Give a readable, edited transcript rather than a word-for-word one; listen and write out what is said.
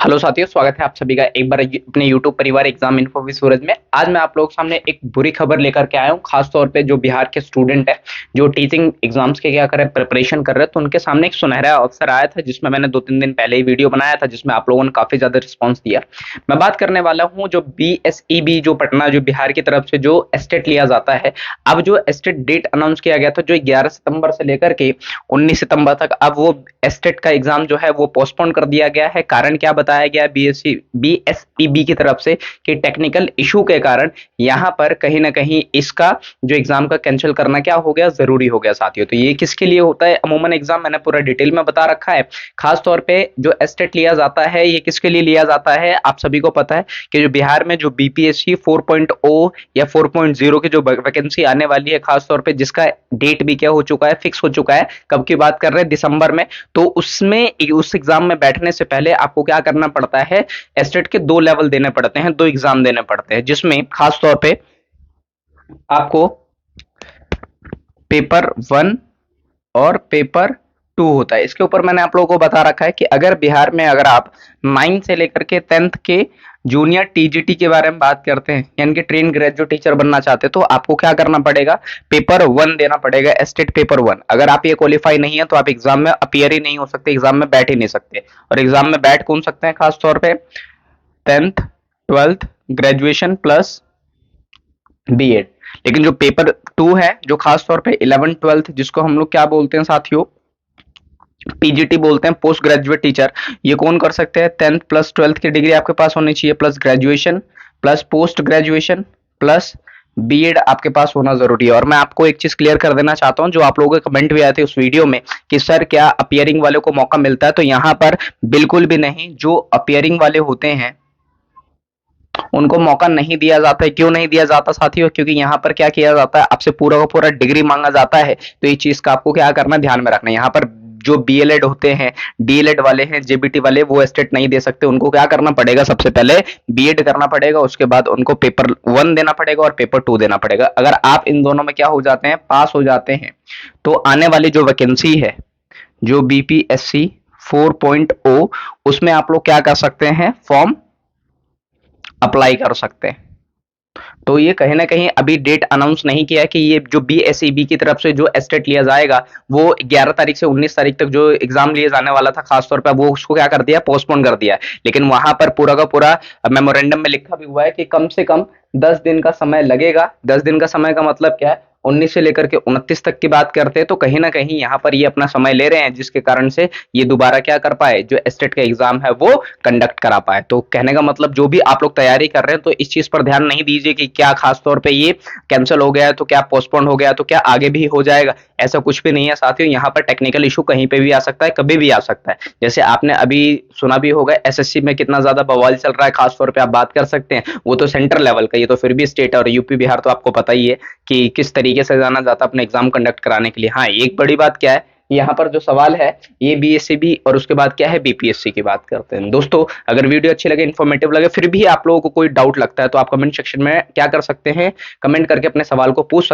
Hello साथियों, स्वागत है आप सभी का एक बार अपने YouTube परिवार एग्जाम इन्फो विद सूरज में। आज मैं आप लोगों के सामने एक बुरी खबर लेकर के आया हूं, खास तौर पे जो बिहार के स्टूडेंट है, जो टीचिंग एग्जाम्स के क्या कर रहे हैं, प्रिपरेशन कर रहे हैं, तो उनके सामने एक सुनहरा अवसर आया था, जिसमें मैंने 2-3 दिन पहले ही वीडियो बनाया था, जिसमें आप लोगों ने काफी ज्यादा रिस्पॉन्स दिया। मैं बात करने वाला हूँ जो BSEB जो पटना जो बिहार की तरफ से जो एस्टेट लिया जाता है। अब जो एस्टेट डेट अनाउंस किया गया था, जो 11 सितंबर से लेकर के 19 सितंबर तक, अब वो एस्टेट का एग्जाम जो है वो पोस्टपोन कर दिया गया है। कारण क्या बताया गया है BSEB की तरफ से कि टेक्निकल इशू के कारण यहाँ पर कहीं ना कहीं इसका जो एग्जाम का कैंसिल करना क्या हो गया, जरूरी हो गया साथियों। तो ये किसके लिए होता है अमूमन एग्जाम, मैंने पूरा डिटेल में बता रखा है। खास तौर पे जो एस्टेट लिया जाता है, ये किसके लिए लिया जाता है, आप सभी को पता है कि जो बिहार में जो BPSC 4.0 या 4.0 की जो वैकेंसी आने वाली है, खास तौर पे जिसका डेट भी क्या हो चुका है, फिक्स हो चुका है। कब की बात कर रहे हैं, दिसंबर में। तो उसमें उस एग्जाम में बैठने से पहले आपको क्या करना पड़ता है, एस्टेट के 2 लेवल देने पड़ते हैं, 2 एग्जाम देने पड़ते हैं, जिसमें खास तौर पे आपको पेपर 1 और पेपर 2 होता है। इसके ऊपर मैंने आप लोगों को बता रखा है कि अगर बिहार में अगर आप 9 से लेकर के 10th के जूनियर TGT के बारे में बात करते हैं, यानी कि ट्रेन ग्रेजुएट टीचर बनना चाहते हैं, तो आपको क्या करना पड़ेगा, पेपर 1 देना पड़ेगा, एस्टेट पेपर 1। अगर आप ये क्वालिफाई नहीं है तो आप एग्जाम में अपीयर ही नहीं हो सकते, एग्जाम में बैठ ही नहीं सकते। और एग्जाम में बैठ कौन सकते हैं, खास तौर पे 10th 12th graduation plus B.Ed। लेकिन जो पेपर 2 है, जो खास तौर पे 11th 12th, जिसको हम लोग क्या बोलते हैं साथियों, PGT बोलते हैं, पोस्ट ग्रेजुएट टीचर, ये कौन कर सकते हैं, 10th प्लस 12th की डिग्री आपके पास होनी चाहिए, plus graduation plus post graduation plus B.Ed आपके पास होना जरूरी है। और मैं आपको एक चीज क्लियर कर देना चाहता हूं, जो आप लोगों के कमेंट भी आए थे उस वीडियो में कि सर क्या अपियरिंग वाले को मौका मिलता है, तो यहाँ पर बिल्कुल भी नहीं। जो अपियरिंग वाले होते हैं उनको मौका नहीं दिया जाता है। क्यों नहीं दिया जाता साथियों, क्योंकि यहाँ पर क्या किया जाता है, आपसे पूरा का पूरा डिग्री मांगा जाता है। तो ये चीज का आपको क्या करना है, ध्यान में रखना है। यहाँ पर जो BLED होते हैं, DLED वाले हैं, JBT वाले, वो एस्टेट नहीं दे सकते। उनको क्या करना पड़ेगा, सबसे पहले B.Ed करना पड़ेगा, उसके बाद उनको पेपर 1 देना पड़ेगा और पेपर 2 देना पड़ेगा। अगर आप इन दोनों में क्या हो जाते हैं, पास हो जाते हैं, तो आने वाली जो वैकेंसी है, जो BPSC 4.0, उसमें आप लोग क्या कर सकते हैं, फॉर्म अप्लाई कर सकते हैं। तो ये कहीं ना कहीं अभी डेट अनाउंस नहीं किया है कि ये जो BSEB की तरफ से जो एस्टेट लिया जाएगा, वो 11 तारीख से 19 तारीख तक जो एग्जाम लिए जाने वाला था, खास तौर पर वो उसको क्या कर दिया, पोस्टपोन कर दिया है। लेकिन वहां पर पूरा का पूरा मेमोरेंडम में लिखा भी हुआ है कि कम से कम 10 दिन का समय लगेगा। 10 दिन का समय का मतलब क्या है, 19 से लेकर के 29 तक की बात करते हैं, तो कहीं ना कहीं यहाँ पर ये अपना समय ले रहे हैं, जिसके कारण से ये दोबारा क्या कर पाए, जो एस्टेट का एग्जाम है वो कंडक्ट करा पाए। तो कहने का मतलब, जो भी आप लोग तैयारी कर रहे हैं, तो इस चीज पर ध्यान नहीं दीजिए कि क्या खास तौर पे ये कैंसिल हो गया है, तो क्या पोस्टपोन हो गया, तो क्या आगे भी हो जाएगा। ऐसा कुछ भी नहीं है साथियों। यहाँ पर टेक्निकल इशू कहीं पे भी आ सकता है, कभी भी आ सकता है। जैसे आपने अभी सुना भी होगा, SSC में कितना ज्यादा बवाल चल रहा है, खास तौर पे आप बात कर सकते हैं। वो तो सेंटर लेवल का, ये तो फिर भी स्टेट और यूपी बिहार तो आपको पता ही है कि किस तरीके से जाना जाता है अपने एग्जाम कंडक्ट कराने के लिए। हाँ, एक बड़ी बात क्या है, यहाँ पर जो सवाल है, ये BSEB और उसके बाद क्या है, BPSC की बात करते हैं। दोस्तों, अगर वीडियो अच्छी लगे, इन्फॉर्मेटिव लगे, फिर भी आप लोगों को कोई डाउट लगता है, तो आप कमेंट सेक्शन में क्या कर सकते हैं, कमेंट करके अपने सवाल को पूछ